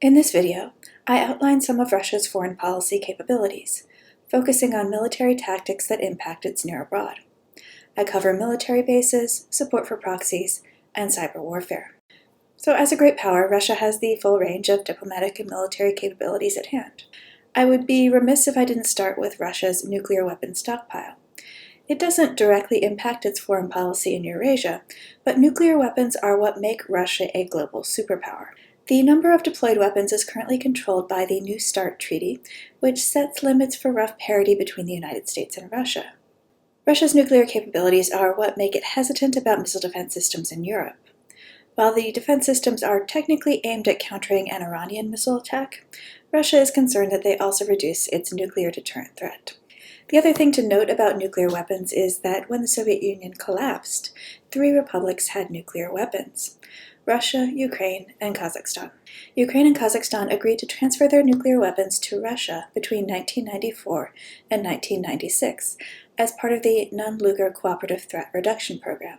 In this video, I outline some of Russia's foreign policy capabilities, focusing on military tactics that impact its near abroad. I cover military bases, support for proxies, and cyber warfare. So as a great power, Russia has the full range of diplomatic and military capabilities at hand. I would be remiss if I didn't start with Russia's nuclear weapons stockpile. It doesn't directly impact its foreign policy in Eurasia, but nuclear weapons are what make Russia a global superpower. The number of deployed weapons is currently controlled by the New START Treaty, which sets limits for rough parity between the United States and Russia. Russia's nuclear capabilities are what make it hesitant about missile defense systems in Europe. While the defense systems are technically aimed at countering an Iranian missile attack, Russia is concerned that they also reduce its nuclear deterrent threat. The other thing to note about nuclear weapons is that when the Soviet Union collapsed, 3 republics had nuclear weapons: Russia, Ukraine, and Kazakhstan. Ukraine and Kazakhstan agreed to transfer their nuclear weapons to Russia between 1994 and 1996 as part of the Non-Lugar Cooperative Threat Reduction Program,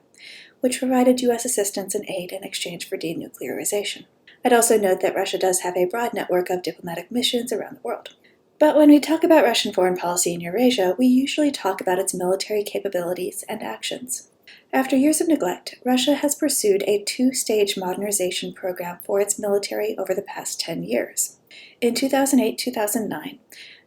which provided U.S. assistance and aid in exchange for denuclearization. I'd also note that Russia does have a broad network of diplomatic missions around the world. But when we talk about Russian foreign policy in Eurasia, we usually talk about its military capabilities and actions. After years of neglect, Russia has pursued a 2-stage modernization program for its military over the past 10 years. In 2008-2009,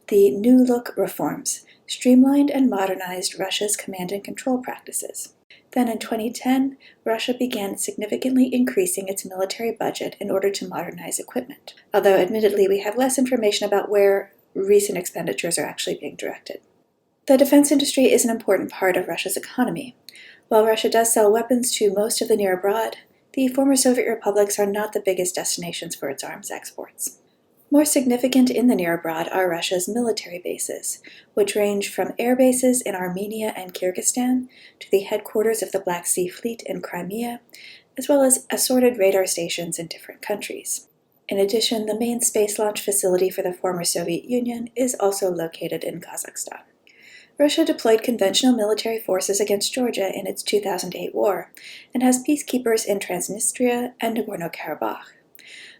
the New Look reforms streamlined and modernized Russia's command and control practices. Then in 2010, Russia began significantly increasing its military budget in order to modernize equipment, although admittedly we have less information about where recent expenditures are actually being directed. The defense industry is an important part of Russia's economy. While Russia does sell weapons to most of the near abroad, the former Soviet republics are not the biggest destinations for its arms exports. More significant in the near abroad are Russia's military bases, which range from air bases in Armenia and Kyrgyzstan to the headquarters of the Black Sea Fleet in Crimea, as well as assorted radar stations in different countries. In addition, the main space launch facility for the former Soviet Union is also located in Kazakhstan. Russia deployed conventional military forces against Georgia in its 2008 war, and has peacekeepers in Transnistria and Nagorno-Karabakh.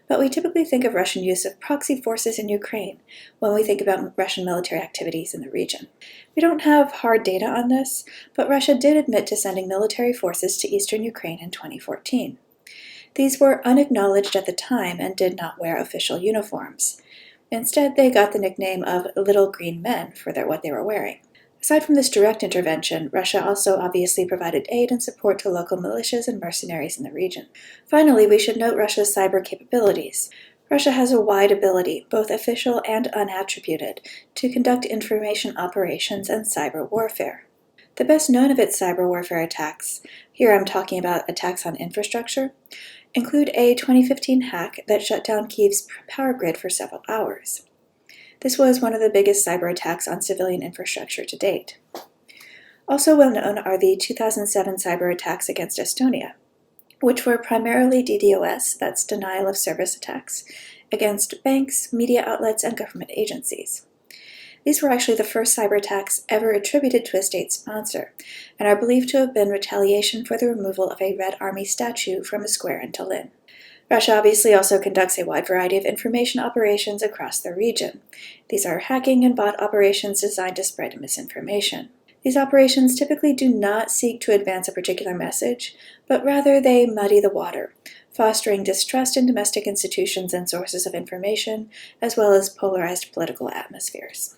But we typically think of Russian use of proxy forces in Ukraine when we think about Russian military activities in the region. We don't have hard data on this, but Russia did admit to sending military forces to eastern Ukraine in 2014. These were unacknowledged at the time and did not wear official uniforms. Instead, they got the nickname of Little Green Men for what they were wearing. Aside from this direct intervention, Russia also obviously provided aid and support to local militias and mercenaries in the region. Finally, we should note Russia's cyber capabilities. Russia has a wide ability, both official and unattributed, to conduct information operations and cyber warfare. The best known of its cyber warfare attacks, here I'm talking about attacks on infrastructure, include a 2015 hack that shut down Kyiv's power grid for several hours. This was one of the biggest cyber attacks on civilian infrastructure to date. Also well known are the 2007 cyber attacks against Estonia, which were primarily DDoS, that's denial of service attacks, against banks, media outlets, and government agencies. These were actually the first cyber attacks ever attributed to a state sponsor, and are believed to have been retaliation for the removal of a Red Army statue from a square in Tallinn. Russia obviously also conducts a wide variety of information operations across the region. These are hacking and bot operations designed to spread misinformation. These operations typically do not seek to advance a particular message, but rather they muddy the water, fostering distrust in domestic institutions and sources of information, as well as polarized political atmospheres.